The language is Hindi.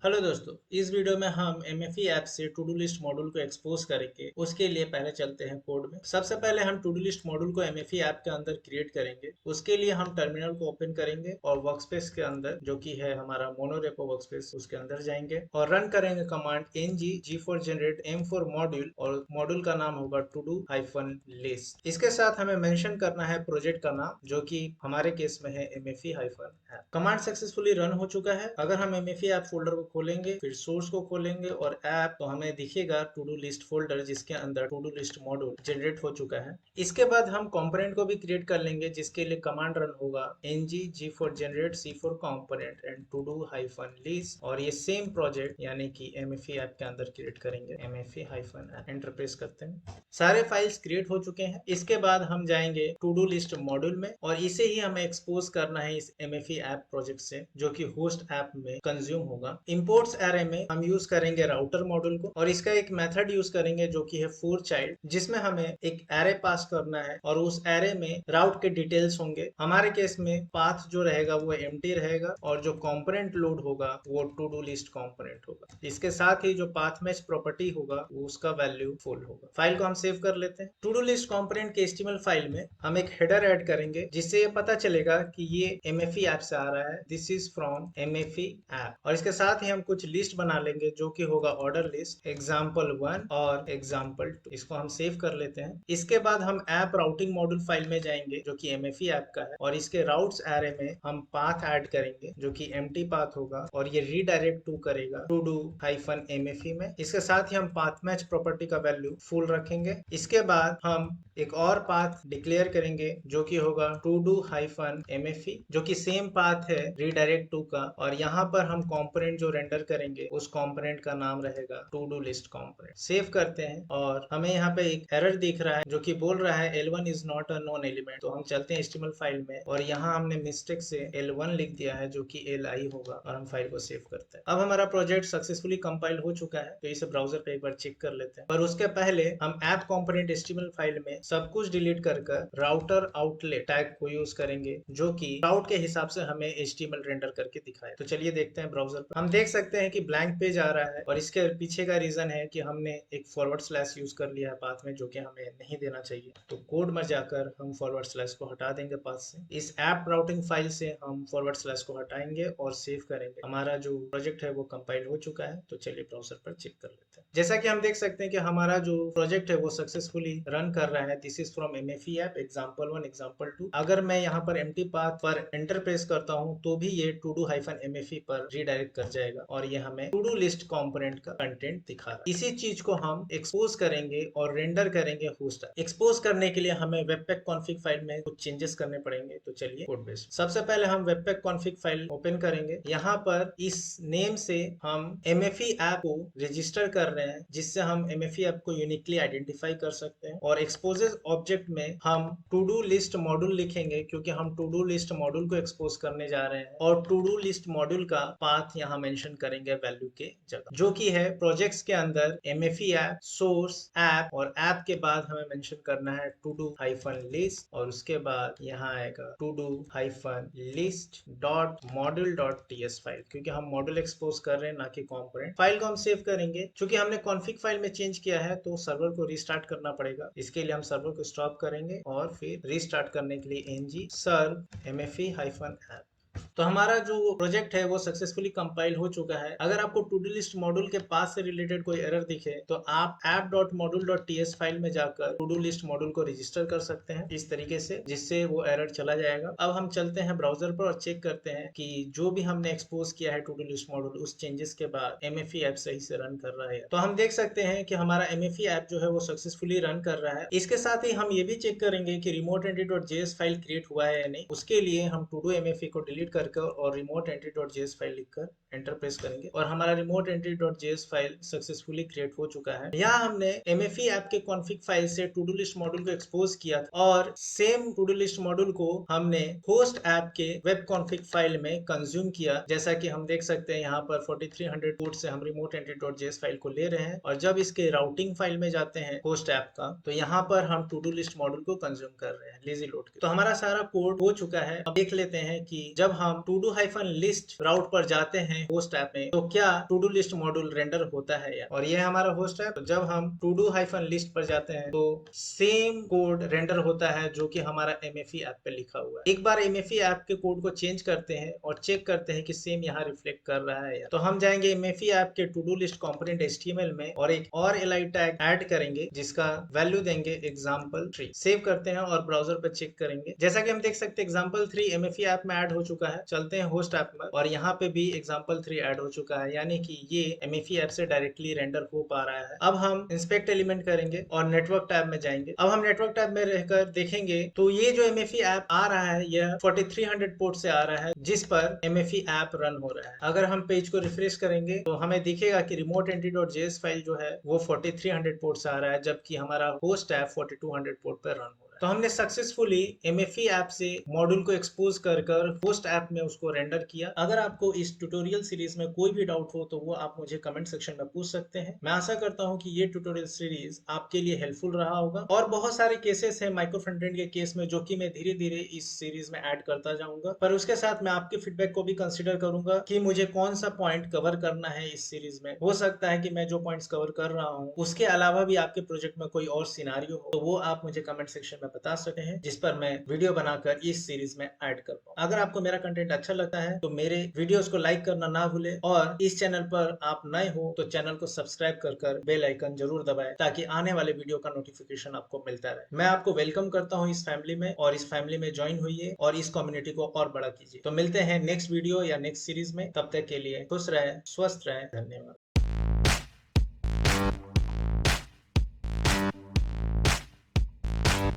हेलो दोस्तों, इस वीडियो में हम MFE ऐप से टू डू लिस्ट मॉड्यूल को एक्सपोज करेंगे। उसके लिए पहले चलते हैं कोड में। सबसे पहले हम टू डू लिस्ट मॉड्यूल को MFE ऐप के अंदर क्रिएट करेंगे। उसके लिए हम टर्मिनल को ओपन करेंगे और वर्कस्पेस के अंदर, जो कि है हमारा मोनोरेपो वर्कस्पेस, उसके अंदर जाएंगे और रन करेंगे command ng g for generate m for module, और मॉड्यूल का नाम होगा टू डू हाइफन लिस्ट। इसके साथ हमें मेंशन करना है प्रोजेक्ट का नाम, जो कि हमारे केस में है MFE hyphen app. Command successfully run हो चुका है। अगर हम MFE ऐप फोल्डर को खोलेंगे, फिर सोर्स को खोलेंगे और ऐप, तो हमें दिखेगा टू डू लिस्ट फोल्डर, जिसके अंदर to do list module generate हो चुका है। इसके बाद हम कंपोनेंट को भी क्रिएट कर लेंगे, जिसके लिए कमांड रन होगा ng g for generate c for component and to do hyphen list, और ये सेम प्रोजेक्ट यानी कि MFE ऐप के अंदर क्रिएट करेंगे। MFE hyphen app enter press करते हैं। सारे फाइल्स क्रिएट हो चुके हैं। इसके बाद हम जाएंगे टू डू लिस्ट मॉड्यूल में और इसे ही हमें एक्सपोज करना है इस MFE ऐप प्रोजेक्ट से, जो कि होस्ट ऐप में कंज्यूम होगा। इंपोर्ट्स एरे में हम यूज करेंगे राउटर मॉड्यूल को, और इसका एक मेथड यूज करेंगे जो कि है फोर चाइल्ड, जिसमें हमें एक एरे पास करना है और उस एरे में राउट के डिटेल्स होंगे। हमारे केस में पाथ जो रहेगा वो एम्प्टी रहेगा और जो कंपोनेंट लोड होगा वो टू डू लिस्ट कंपोनेंट होगा। इसके साथ ही जो पाथ मैच प्रॉपर्टी होगा वो उसका वैल्यू फुल होगा। फाइल को हम सेव कर लेते हैं। टू डू लिस्ट कंपोनेंट के HTML फाइल में हम एक हेडर ऐड करेंगे, जिससे ये पता चलेगा कि ये MFE ऐप से आ रहा है, this is from MFE app. और इसके साथ ही हम कुछ लिस्ट बना लेंगे, जो कि होगा ऑर्डर लिस्ट, example1 और example2। इसको हम सेव कर लेते हैं। इसके बाद हम ऐप राउटिंग मॉड्यूल फाइल में जाएंगे, जो कि MFE ऐप का है, और इसके राउट्स एरे में हम पाथ ऐड करेंगे, जो कि एम्प्टी पाथ होगा, और ये रीडायरेक्ट टू करेगा टू डू हाइफन MFE में। इसके साथ ही हम पाथ मैच प्रॉपर्टी का वैल्यू फुल रखेंगे। इसके बाद हम एक और पाथ डिक्लेयर करेंगे, जो कि होगा टू डू हाइफन MFE, जो कि सेम पाथ है रीडायरेक्ट टू का, और यहाँ पर हम कंपोनेंट जो रेंडर करेंगे उस कंपोनेंट का नाम रहेगा to do list component. Save करते हैं और हमें यहाँ पे एक एरर दिख रहा है, जो कि बोल रहा है L1 is not a known element. तो हम चलते हैं HTML फाइल में और यहाँ हमने मिस्टेक से L1 लिख दिया है, जो कि LI होगा, और हम फाइल को सेव करते हैं। अब हमारा प्रोजेक्ट सक्सेसफुली कंपाइल हो चुका है, तो इसे ब्राउजर पे एक बार चेक कर लेते हैं। पर उसके पहले हम ऐप कंपोनेंट HTML फाइल में सब कुछ डिलीट कर राउटर आउटलेट टैग को यूज करेंगे, जो कि राउट के हिसाब से हमें HTML रेंडर करके दिखाए। तो चलिए देखते हैं ब्राउजर पर। हम देख सकते हैं कि ब्लैंक पेज आ रहा है, और इसके पीछे का रीजन है कि हमने एक फॉरवर्ड स्लैश यूज कर लिया है पाथ में, जो कि हमें नहीं देना चाहिए। तो कोड में जाकर हम फॉरवर्ड स्लैश को हटा देंगे पाथ से। इस ऐप राउटिंग फाइल से हम फॉरवर्ड स्लैश को हटाएंगे और सेव करेंगे। हमारा जो प्रोजेक्ट है वो कंपाइल हो चुका है। तो चलिए ब्राउजर पर चेक कर लेते हैं। जैसा कि हम देख सकते हैं कि हमारा जो प्रोजेक्ट है वो सक्सेसफुली रन कर रहा है। This is from MFE app, example1 example2। अगर मैं यहाँ पर एम्प्टी पाथ पर एंटर प्रेस करता हूँ, तो भी ये टू डू हाइफन MFE पर रीडायरेक्ट कर जाएगा, और ये हमें टू डू लिस्ट कंपोनेंट का कंटेंट दिखा रहा है। इसी चीज को हम एक्सपोज करेंगे और रेंडर करेंगे होस्ट ऐप। एक्सपोज करने के लिए हमें वेबपैक कॉन्फ़िग फाइल में कुछ चेंजेस करने पड़ेंगे। तो चलिए कोड बेस। सबसे पहले हम वेबपैक कॉन्फ़िग फाइल ओपन करेंगे। यहाँ पर इस नेम से हम MFE ऐप को रजिस्टर कर रहे हैं, जिससे हम MFE ऐप को यूनिकली आइडेंटिफाई कर सकते हैं। और एक्सपोजेस ऑब्जेक्ट में हम टू डू लिस्ट मॉड्यूल लिखेंगे, क्योंकि हम टू डू लिस्ट मॉड्यूल को एक्सपोज करने जा रहे हैं, और टू डू लिस्ट मॉड्यूल का पाथ यहाँ मेंशन करेंगे वैल्यू के जगह, जो कि है प्रोजेक्ट्स के अंदर MFE ऐप, सोर्स ऐप, और ऐप के बाद हमें मेंशन करना है टू डू हाइफन लिस्ट, और उसके बाद यहाँ आएगा to do hyphen list dot module dot ts file, क्योंकि हम मॉड्यूल एक्सपोज कर रहे हैं ना कि कंपोनेंट। फाइल को हम सेव करेंगे। चूंकि हमने कॉन्फ़िग फाइल में चेंज किया है, तो सर्वर को रीस्टार्ट करना पड़ेगा। इसके लिए हम सर्वर को स्टॉप करेंगे और फिर रीस्टार्ट करने के लिए ng serve MFE hyphen app. तो हमारा जो प्रोजेक्ट है वो सक्सेसफुली कंपाइल हो चुका है। अगर आपको टू डू लिस्ट मॉड्यूल के पास से रिलेटेड कोई एरर दिखे, तो आप app.module.ts फाइल में जाकर टू डू लिस्ट मॉड्यूल को रजिस्टर कर सकते हैं इस तरीके से, जिससे वो एरर चला जाएगा। अब हम चलते हैं ब्राउजर पर और चेक करते हैं कि जो भी हमने एक्सपोज किया है टू डू लिस्ट मॉड्यूल, उस चेंजेस के बाद MFE ऐप सही से रन कर रहा है। तो हम देख सकते हैं कि हमारा MFE ऐप जो है वो सक्सेसफुली रन कर रहा है। इसके साथ ही हम ये भी चेक करेंगे कि remote entity.js फाइल क्रिएट हुआ है या नहीं। उसके लिए हम to do MFE को डिलीट करके और remote entity.js फाइल लिखकर एंटर प्रेस करेंगे, और हमारा remote entity.js file successfully create हो चुका है। यहाँ हमने MFE ऐप के कॉन्फ़िग फाइल से टू डू लिस्ट मॉड्यूल को एक्सपोज किया था, और same to do list module को हमने होस्ट ऐप के वेब कॉन्फ़िग फाइल में कंज्यूम किया। जैसा कि हम देख सकते हैं यहाँ पर 4300 पोर्ट से हम remote entity.js फाइल को ले रहे हैं, और जब इसके राउटिंग फाइल में जाते हैं होस्ट ऐप का, तो यहाँ पर हम टू डू लिस्ट मॉड्यूल को कंज्यूम कर रहे हैं लेजी लोड के। तो हमारा सारा कोड हो चुका है। अब देख लेते हैं कि जब हम हम to do hyphen list route पर जाते हैं होस्ट ऐप में, तो क्या to do list module render होता है या, और ये हमारा होस्ट है। तो जब हम टू डू हाइफन लिस्ट पर जाते हैं तो सेम कोड रेंडर होता है जो कि हमारा MFE ऐप पे लिखा हुआ है। एक बार MFE ऐप के कोड को चेंज करते हैं और चेक करते हैं कि सेम यहाँ रिफ्लेक्ट कर रहा है या, तो हम जाएंगे MFE ऐप के to do list component HTML में और एक और li टैग ऐड करेंगे जिसका वैल्यू देंगे example3। सेव करते हैं और ब्राउजर पर चेक करेंगे। जैसा कि हम देख सकते हैं example3 MFE ऐप में ऐड हो चुका है। चलते हैं होस्ट ऐप में और यहाँ पे भी example3 ऐड हो चुका है, यानी कि ये MFE ऐप से डायरेक्टली रेंडर हो पा रहा है। अब हम इंस्पेक्ट एलिमेंट करेंगे और नेटवर्क टैब में जाएंगे। अब हम नेटवर्क टैब में रहकर देखेंगे तो ये जो MFE ऐप आ रहा है यह 4300 पोर्ट से आ रहा है जिस पर MFE ऐप रन हो रहा है। अगर हम पेज को रिफ्रेश करेंगे तो हमें दिखेगा कि remote entity.js फाइल जो है वो 4300 पोर्ट से आ रहा है, जबकि हमारा होस्ट ऐप 4200 पोर्ट पर रन हो रहा है। तो हमने सक्सेसफुली MFE ऐप से मॉड्यूल को एक्सपोज कर होस्ट ऐप में उसको रेंडर किया। अगर आपको इस ट्यूटोरियल सीरीज में कोई भी डाउट हो तो वो आप मुझे कमेंट सेक्शन में पूछ सकते हैं। मैं आशा करता हूं कि ये ट्यूटोरियल सीरीज आपके लिए हेल्पफुल रहा होगा और बहुत सारे केसेस हैं माइक्रो फ्रंट एंड के केस में जो कि मैं धीरे धीरे इस सीरीज में ऐड करता जाऊंगा, पर उसके साथ मैं आपके फीडबैक को भी कंसिडर करूंगा कि मुझे कौन सा पॉइंट कवर करना है इस सीरीज में। हो सकता है कि मैं जो पॉइंट्स कवर कर रहा हूँ उसके अलावा भी आपके प्रोजेक्ट में कोई और सिनारियो हो तो वो आप मुझे कमेंट सेक्शन में बता सकते हैं, जिस पर मैं वीडियो बनाकर इस सीरीज में ऐड कर पाऊँ। अगर आपको मेरा कंटेंट अच्छा लगता है तो मेरे वीडियोस को लाइक करना ना भूले और इस चैनल पर आप नए हो तो चैनल को सब्सक्राइब कर बेल आइकन जरूर दबाएं ताकि आने वाले वीडियो का नोटिफिकेशन आपको मिलता रहे। मैं आपको वेलकम करता हूँ इस फैमिली में और इस फैमिली में ज्वाइन होइए और इस कम्युनिटी को और बड़ा कीजिए। तो मिलते हैं नेक्स्ट वीडियो या नेक्स्ट सीरीज में, तब तक के लिए खुश रहें, स्वस्थ रहें, धन्यवाद।